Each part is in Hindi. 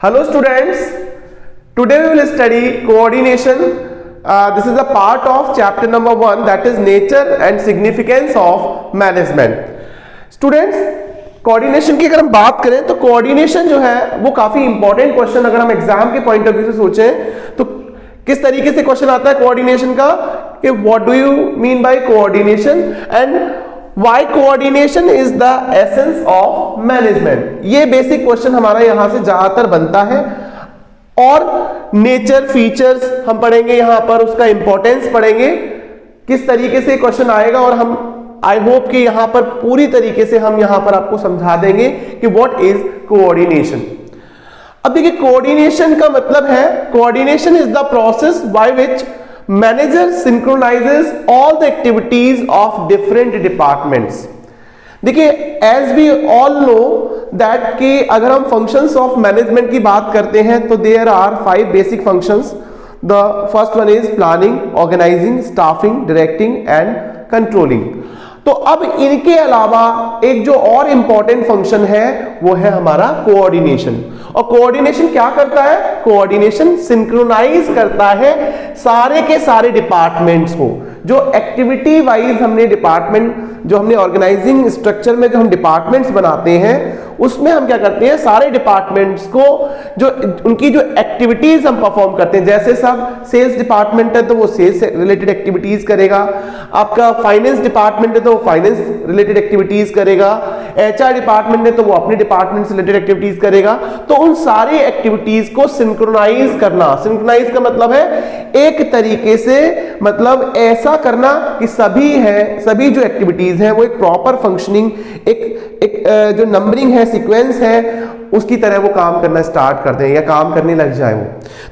Hello students, today we will study coordination. This is a part of chapter number 1, that is nature and significance of management. Students, coordination की अगर हम बात करें तो कोऑर्डिनेशन जो है वो काफी इंपॉर्टेंट क्वेश्चन अगर हम एग्जाम के पॉइंट ऑफ व्यू से सोचें तो किस तरीके से क्वेश्चन आता है कोऑर्डिनेशन का कि what do you mean by coordination and why coordination is the essence of management. ये बेसिक क्वेश्चन हमारा यहां से ज्यादातर बनता है और नेचर फीचर्स हम पढ़ेंगे, यहां पर उसका इंपॉर्टेंस पढ़ेंगे, किस तरीके से क्वेश्चन आएगा और हम आई होप कि यहां पर पूरी तरीके से हम यहां पर आपको समझा देंगे कि व्हाट इज कोऑर्डिनेशन। अब देखिए कोऑर्डिनेशन का मतलब है coordination is the process by which manager synchronizes all the activities of different departments। देखिए as we all know that कि अगर हम फंक्शंस ऑफ मैनेजमेंट की बात करते हैं तो there are 5 basic functions. The first one is planning, organising, staffing, directing and controlling. तो अब इनके अलावा एक जो और इंपॉर्टेंट फंक्शन है वो है हमारा कोऑर्डिनेशन। और कोऑर्डिनेशन क्या करता है? कोऑर्डिनेशन सिंक्रोनाइज करता है सारे के सारे डिपार्टमेंट्स को। जो एक्टिविटी वाइज हमने डिपार्टमेंट जो हमने ऑर्गेनाइजिंग स्ट्रक्चर में जो हम डिपार्टमेंट्स बनाते हैं उसमें हम क्या करते हैं, सारे डिपार्टमेंट्स को जो उनकी जो एक्टिविटीज हम परफॉर्म करते हैं, जैसे सब सेल्स डिपार्टमेंट है तो वो सेल्स से रिलेटेड एक्टिविटीज करेगा, आपका फाइनेंस डिपार्टमेंट है तो वो फाइनेंस रिलेटेड एक्टिविटीज करेगा, एचआर डिपार्टमेंट है तो वो अपने डिपार्टमेंट से रिलेटेड एक्टिविटीज करेगा। तो उन सारी एक्टिविटीज को सिंक्रोनाइज करना, सिंक्रोनाइज का मतलब है एक तरीके से मतलब ऐसा करना कि सभी जो एक्टिविटीज हैं वो एक प्रॉपर फंक्शनिंग एक जो नंबरिंग है, सीक्वेंस है, उसकी तरह वो काम करना स्टार्ट कर दें या काम करने लग जाए वो।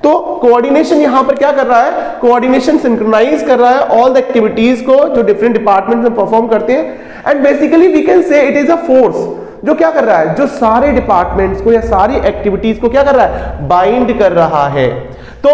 तो कोऑर्डिनेशन यहां पर क्या कर रहा है? कोऑर्डिनेशन सिंक्रोनाइज कर रहा है ऑल द एक्टिविटीज को जो डिफरेंट डिपार्टमेंट में परफॉर्म करते हैं and basically we can say it is a force जो क्या कर रहा है, जो सारे डिपार्टमेंट्स को या सारी एक्टिविटीज को क्या कर रहा है, बाइंड कर रहा है। तो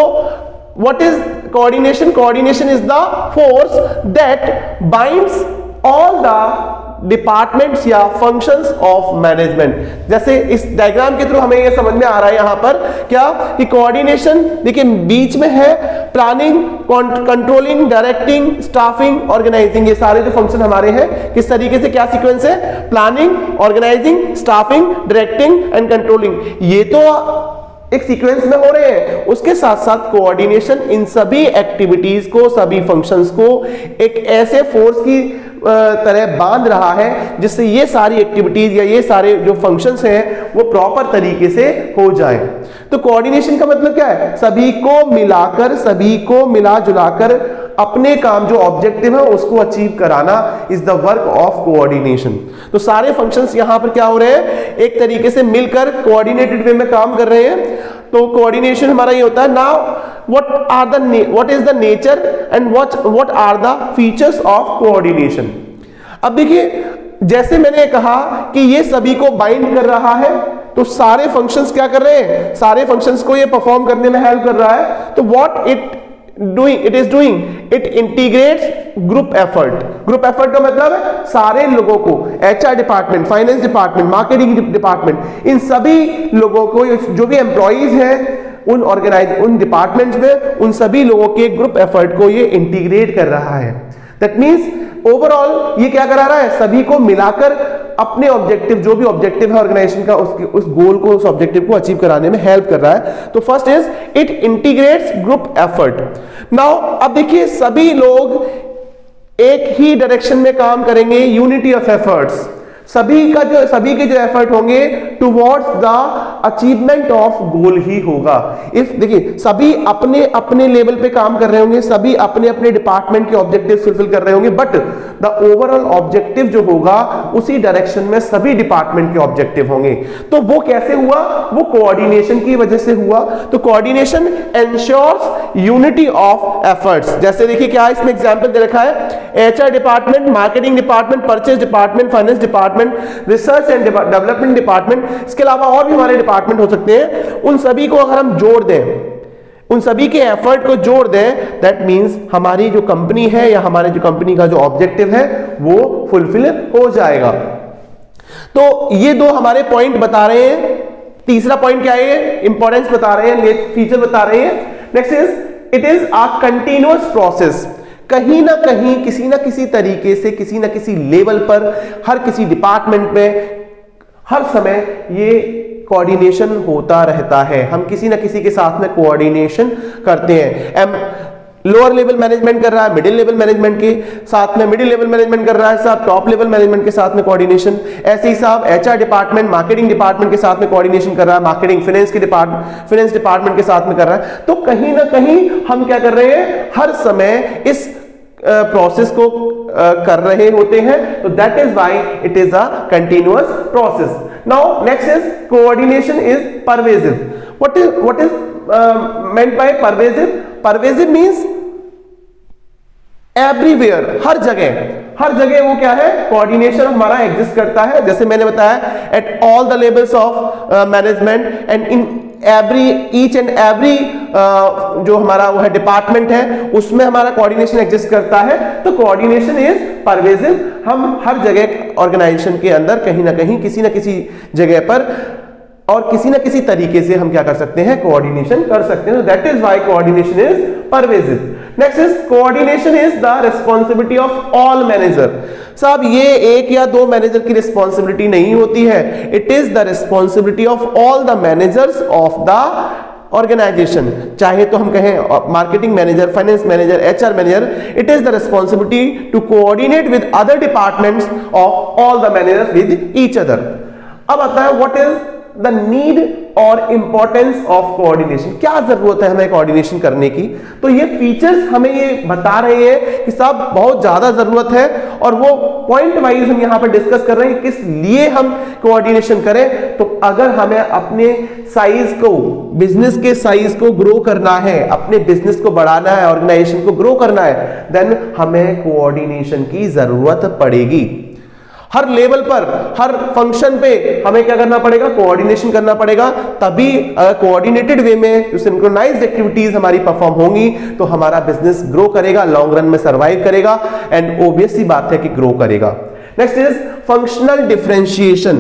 what is coordination? Coordination is the force that binds all the departments या फंक्शंस ऑफ मैनेजमेंट। जैसे इस डायग्राम के थ्रू हमें यह समझ में आ रहा है यहां पर क्या कि कोऑर्डिनेशन देखिए बीच में है planning, controlling, directing, staffing, organising. ये सारे जो फंक्शन हमारे हैं किस तरीके से क्या सीक्वेंस है, planning, organising, staffing, directing and controlling. ये तो एक सीक्वेंस में हो रहे हैं, उसके साथ साथ कोऑर्डिनेशन इन सभी एक्टिविटीज को, सभी फंक्शंस को एक ऐसे फोर्स की तरह बांध रहा है जिससे ये सारी एक्टिविटीज या ये सारे जो फंक्शंस हैं वो प्रॉपर तरीके से हो जाए। तो कोऑर्डिनेशन का मतलब क्या है? सभी को मिलाकर, सभी को मिला जुलाकर अपने काम जो ऑब्जेक्टिव है उसको अचीव कराना is the work of coordination. तो सारे फंक्शंस यहां पर क्या हो रहे हैं, एक तरीके से मिलकर कोऑर्डिनेटेड वे में काम कर रहे हैं। तो कोऑर्डिनेशन हमारा ये होता है। Now what is the nature and what are the features of coordination? अब देखिए जैसे मैंने कहा कि ये सभी को बाइंड कर रहा है तो सारे फंक्शंस क्या कर रहे हैं, सारे फंक्शंस को ये परफॉर्म करने में हेल्प कर रहा है। तो what it is doing, it integrates group effort। Group effort का मतलब है सारे लोगों को, HR department, finance department, marketing department, इन सभी लोगों को जो भी एम्प्लॉइज हैं उन डिपार्टमेंट्स में उन सभी लोगों के ग्रुप एफर्ट को ये इंटीग्रेट कर रहा है। दैट मींस ओवरऑल ये क्या करा रहा है, सभी को मिलाकर अपने ऑब्जेक्टिव जो भी ऑब्जेक्टिव है ऑर्गेनाइजेशन का उस गोल को, उस ऑब्जेक्टिव को अचीव कराने में हेल्प कर रहा है। तो first is it integrates group effort. Now अब देखिए सभी लोग एक ही डायरेक्शन में काम करेंगे, यूनिटी ऑफ एफर्ट्स, सभी के जो एफर्ट होंगे towards the achievement of goal ही होगा। इफ देखिए सभी अपने अपने लेवल पे काम कर रहे होंगे, सभी अपने अपने डिपार्टमेंट के ऑब्जेक्टिव फुलफिल कर रहे होंगे, बट द ओवरऑल ऑब्जेक्टिव जो होगा उसी डायरेक्शन में सभी डिपार्टमेंट के ऑब्जेक्टिव होंगे। तो वो कैसे हुआ? वो कोऑर्डिनेशन की वजह से हुआ। तो coordination ensures unity of efforts. जैसे देखिए क्या इसमें एग्जांपल दे रखा है, HR department, marketing department, purchase department, finance department, research and development department, इसके अलावा और भी हमारे डिपार्टमेंट हो सकते हैं। उन सभी को अगर हम जोड़ दें, उन सभी के एफर्ट को जोड़ दें, दैट मींस हमारी जो कंपनी है या हमारे जो कंपनी का जो ऑब्जेक्टिव है वो फुलफिल हो जाएगा। तो ये दो हमारे पॉइंट बता रहे हैं तीसरा पॉइंट क्या है, ये इंपॉर्टेंस बता रहे हैं, फीचर बता रहे हैं। Next is it is a continuous process. कहीं ना कहीं किसी ना किसी तरीके से किसी ना किसी लेवल पर हर किसी डिपार्टमेंट में हर समय ये कोऑर्डिनेशन होता रहता है। हम किसी ना किसी के साथ में कोऑर्डिनेशन करते हैं। लोअर लेवल मैनेजमेंट कर रहा है मिडिल लेवल मैनेजमेंट के साथ में, मिडिल लेवल मैनेजमेंट कर रहा है साहब टॉप लेवल मैनेजमेंट के साथ में कोऑर्डिनेशन। ऐसे ही साहब एचआर डिपार्टमेंट मार्केटिंग डिपार्टमेंट के साथ में कोऑर्डिनेशन कर रहा है, मार्केटिंग फाइनेंस डिपार्टमेंट के साथ में कर रहा है। तो कहीं ना कहीं हम क्या कर रहे हैं, हर समय इस प्रोसेस को कर रहे होते हैं। तो that is why it is a continuous process. Now next is coordination is pervasive. What is meant by pervasive? Pervasive means everywhere, हर जगह वो क्या है, कोऑर्डिनेशन हमारा एग्जिस्ट करता है। जैसे मैंने बताया eight all the levels of management and in each and every जो हमारा वो है डिपार्टमेंट है उसमें हमारा कोऑर्डिनेशन एग्जिस्ट करता है। तो कोऑर्डिनेशन इज परवेसिव। हम हर जगह ऑर्गेनाइजेशन के अंदर कहीं ना कहीं किसी ना किसी जगह पर और किसी ना किसी तरीके से हम क्या कर सकते हैं, कोऑर्डिनेशन कर सकते हैं। That is why coordination is pervasive. Next is coordination is the responsibility of all manager. साहब ये एक या दो मैनेजर की रिस्पांसिबिलिटी नहीं होती है, it is the responsibility of all the managers of the organisation. चाहे तो हम कहें marketing manager, finance manager, HR manager, it is the responsibility to coordinate with other departments of all the managers with each other. अब आता है व्हाट इज द नीड और इंपॉर्टेंस ऑफ कोऑर्डिनेशन। क्या जरूरत है हमें कोऑर्डिनेशन करने की? तो ये फीचर्स हमें ये बता रहे हैं कि साहब बहुत ज्यादा जरूरत है, और वो पॉइंट वाइज हम यहां पर डिस्कस कर रहे हैं किस लिए हम कोऑर्डिनेशन करें। तो अगर हमें अपने साइज को, बिजनेस के साइज को ग्रो करना है, अपने बिजनेस को बढ़ाना है, ऑर्गेनाइजेशन को ग्रो करना है, देन हमें कोऑर्डिनेशन की जरूरत पड़ेगी। हर लेवल पर, हर फंक्शन पे हमें क्या करना पड़ेगा, कोऑर्डिनेशन करना पड़ेगा। तभी कोऑर्डिनेटेड वे में जो सिंक्रोनाइज्ड एक्टिविटीज हमारी परफॉर्म होंगी तो हमारा बिजनेस ग्रो करेगा, लॉन्ग रन में सर्वाइव करेगा एंड ऑब्वियस सी बात है कि ग्रो करेगा। Next is functional differentiation.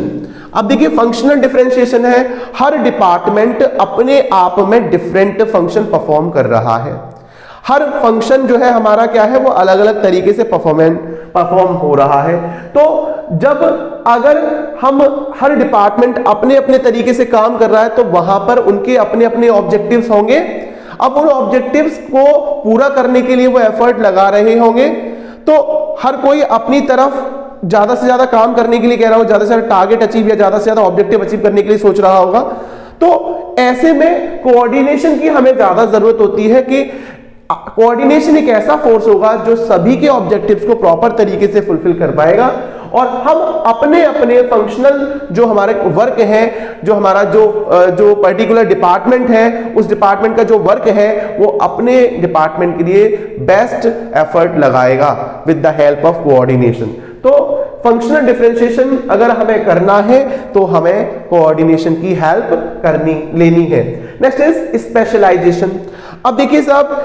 अब देखिए फंक्शनल डिफरेंशिएशन है, हर डिपार्टमेंट अपने आप में डिफरेंट फंक्शन परफॉर्म कर रहा है। हर फंक्शन जो है हमारा क्या है, वो अलग अलग तरीके से परफॉर्म हो रहा है। तो जब अगर हम हर डिपार्टमेंट अपने अपने तरीके से काम कर रहा है तो वहां पर उनके अपने अपने ऑब्जेक्टिव्स होंगे। अब उन ऑब्जेक्टिव्स को पूरा करने के लिए वो एफर्ट लगा रहे होंगे। तो हर कोई अपनी तरफ ज्यादा से ज्यादा काम करने के लिए कह रहा हो, ज्यादा से ज्यादा टारगेट अचीव या ज्यादा से ज्यादा ऑब्जेक्टिव अचीव करने के लिए सोच रहा होगा। तो ऐसे में कोऑर्डिनेशन की हमें ज्यादा जरूरत होती है कि कोऑर्डिनेशन एक ऐसा फोर्स होगा जो सभी के ऑब्जेक्टिव्स को प्रॉपर तरीके से फुलफिल कर पाएगा, और हम अपने अपने फंक्शनल जो हमारे वर्क है, जो हमारा जो पर्टिकुलर डिपार्टमेंट है, उस डिपार्टमेंट का जो वर्क है वो अपने डिपार्टमेंट के लिए बेस्ट एफर्ट लगाएगा with the help of coordination. तो फंक्शनल डिफरेंशिएशन अगर हमें करना है तो हमें कोऑर्डिनेशन की हेल्प लेनी है। Next is specialisation. अब देखिए साहब,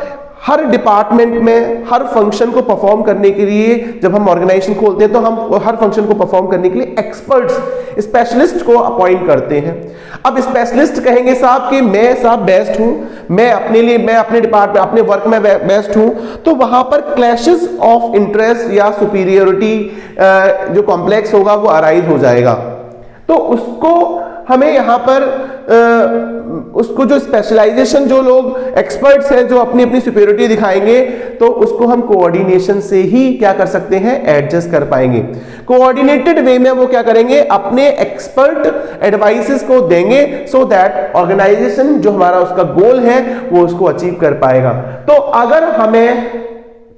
हर डिपार्टमेंट में हर फंक्शन को परफॉर्म करने के लिए जब हम ऑर्गेनाइजेशन खोलते हैं तो हम हर फंक्शन को परफॉर्म करने के लिए एक्सपर्ट्स, स्पेशलिस्ट को अपॉइंट करते हैं। अब स्पेशलिस्ट कहेंगे साहब कि मैं साहब बेस्ट हूं, मैं अपने डिपार्टमेंट, अपने वर्क में बेस्ट हूं, तो वहां पर क्लैशेस ऑफ इंटरेस्ट या सुपीरियरिटी जो कॉम्प्लेक्स होगा वो अराइज हो जाएगा। तो उसको हमें यहां पर उसको जो स्पेशलाइजेशन, जो लोग एक्सपर्ट्स हैं जो अपनी अपनी सुपीरियरिटी दिखाएंगे, तो उसको हम कोऑर्डिनेशन से ही क्या कर सकते हैं, एडजस्ट कर पाएंगे। कोऑर्डिनेटेड वे में वो क्या करेंगे, अपने एक्सपर्ट एडवाइसेस को देंगे सो दैट ऑर्गेनाइजेशन जो हमारा उसका गोल है वो उसको अचीव कर पाएगा। तो अगर हमें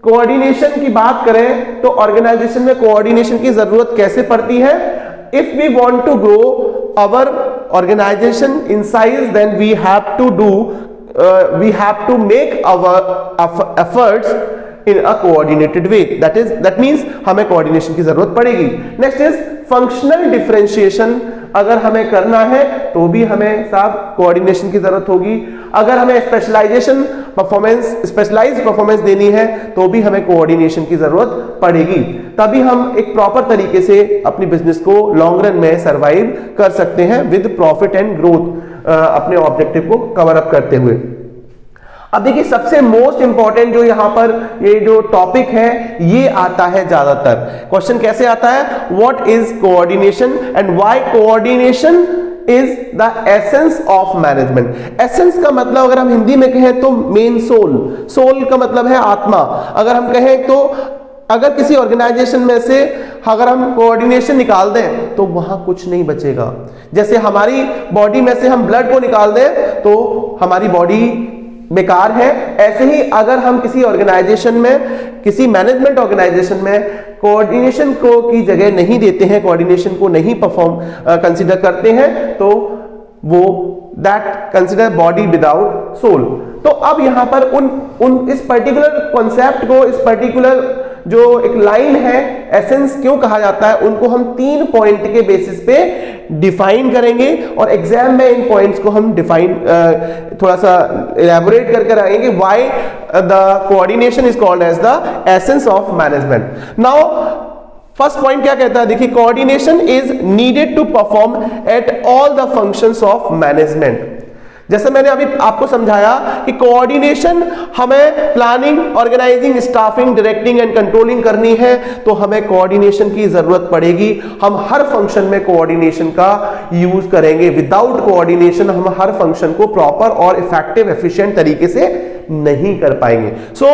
कोऑर्डिनेशन की बात करें तो ऑर्गेनाइजेशन में कोऑर्डिनेशन की जरूरत कैसे पड़ती है? If we want to grow our organization in size, then we have to make our efforts in a coordinated way. That means हमें coordination की जरूरत पड़ेगी। Next is functional differentiation। अगर हमें करना है तो भी हमें साहब कोऑर्डिनेशन की जरूरत होगी। अगर हमें स्पेशलाइज्ड परफॉर्मेंस देनी है तो भी हमें कोऑर्डिनेशन की जरूरत पड़ेगी। तभी हम एक प्रॉपर तरीके से अपनी बिजनेस को लॉन्ग रन में सरवाइव कर सकते हैं विद प्रॉफिट एंड ग्रोथ, अपने ऑब्जेक्टिव को कवर अप करते हुए। अब देखिए सबसे मोस्ट इंपॉर्टेंट जो यहां पर ये जो टॉपिक है ये आता है ज्यादातर। क्वेश्चन कैसे आता है? What is coordination and why coordination is the essence of management. Essence का मतलब अगर हम हिंदी में कहें तो मेन सोल, सोल का मतलब है आत्मा। अगर हम कहें तो अगर किसी ऑर्गेनाइजेशन में से अगर हम कोऑर्डिनेशन निकाल दें तो वहां कुछ नहीं बचेगा। जैसे हमारी बॉडी में से हम ब्लड को निकाल दें तो हमारी बॉडी बेकार है, ऐसे ही अगर हम किसी ऑर्गेनाइजेशन में, किसी मैनेजमेंट ऑर्गेनाइजेशन में कोऑर्डिनेशन को की जगह नहीं देते हैं, कोऑर्डिनेशन को नहीं कंसीडर करते हैं तो वो that consider body without soul. तो अब यहां पर इस पर्टिकुलर कॉन्सेप्ट को, इस पर्टिकुलर जो एक लाइन है एसेंस क्यों कहा जाता है, उनको हम 3 पॉइंट के बेसिस पे डिफाइन करेंगे और एग्जाम में इन पॉइंट्स को हम डिफाइन थोड़ा सा इलैबोरेट करके आएंगे why the coordination is called as the essence of management. Now first point क्या कहता है? देखिए coordination is needed to perform at all the functions of management. जैसे मैंने अभी आपको समझाया कि कोऑर्डिनेशन हमें planning, organising, staffing, directing and controlling करनी है तो हमें कोऑर्डिनेशन की जरूरत पड़ेगी। हम हर फंक्शन में कोऑर्डिनेशन का यूज करेंगे। विदाउट कोऑर्डिनेशन हम हर फंक्शन को प्रॉपर और इफेक्टिव, एफिशिएंट तरीके से नहीं कर पाएंगे। सो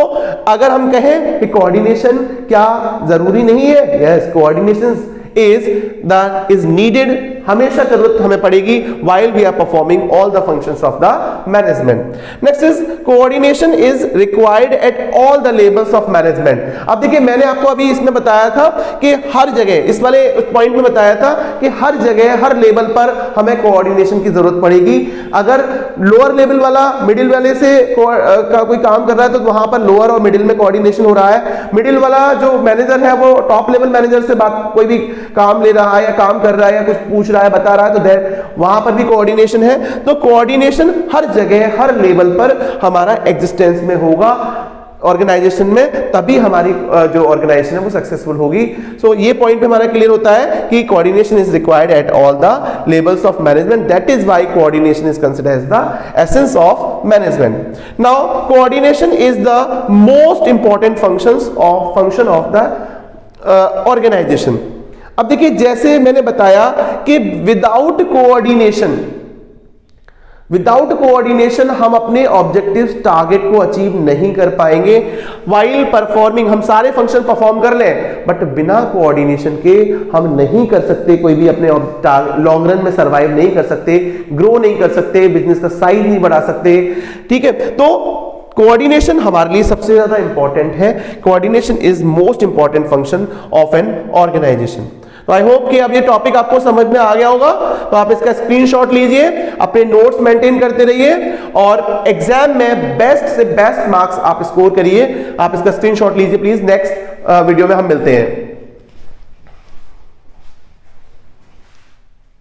अगर हम कहें कि कोऑर्डिनेशन क्या जरूरी नहीं है? यस, कोऑर्डिनेशन is needed, हमेशा जरूरत हमें पड़ेगी while we are performing all the functions of the management. Next is coordination is required at all the levels of management. अब देखिए मैंने आपको अभी इसमें बताया था कि हर जगह, इस वाले पॉइंट में बताया था कि हर जगह, हर लेवल पर हमें कोऑर्डिनेशन की जरूरत पड़ेगी। अगर लोअर लेवल वाला मिडिल वाले से का कोई काम कर रहा है तो वहां पर लोअर और मिडिल में कोऑर्डिनेशन हो रहा है। मिडिल वाला जो मैनेजर है वो टॉप लेवल मैनेजर से बात, कोई भी काम ले रहा है या काम कर रहा है या कुछ पूछ रहा है, बता रहा है, तो वहां पर भी कोऑर्डिनेशन है। तो कोऑर्डिनेशन हर जगह, हर लेवल पर हमारा एग्जिस्टेंस में होगा ऑर्गेनाइजेशन में, तभी हमारी जो ऑर्गेनाइजेशन है वो सक्सेसफुल होगी। सो ये पॉइंट पे हमारा क्लियर होता है कि coordination is required at all the levels of management. That is why coordination is considered as the essence of management. Now coordination is the most important function of the organisation. अब देखिए जैसे मैंने बताया कि विदाउट कोऑर्डिनेशन हम अपने ऑब्जेक्टिव्स, टारगेट को अचीव नहीं कर पाएंगे। व्हाइल परफॉर्मिंग, हम सारे फंक्शन परफॉर्म कर लें बट बिना कोऑर्डिनेशन के हम नहीं कर सकते, कोई भी अपने लॉन्ग रन में सरवाइव नहीं कर सकते, ग्रो नहीं कर सकते, बिजनेस का साइज नहीं बढ़ा सकते। ठीक है, तो कोऑर्डिनेशन हमारे लिए सबसे ज्यादा इंपॉर्टेंट है। Coordination is most important function of an organisation. तो आई होप कि अब ये टॉपिक आपको समझ में आ गया होगा। तो आप इसका स्क्रीनशॉट लीजिए, अपने नोट्स मेंटेन करते रहिए और एग्जाम में बेस्ट से बेस्ट मार्क्स आप स्कोर करिए। आप इसका स्क्रीनशॉट लीजिए प्लीज। नेक्स्ट वीडियो में हम मिलते हैं।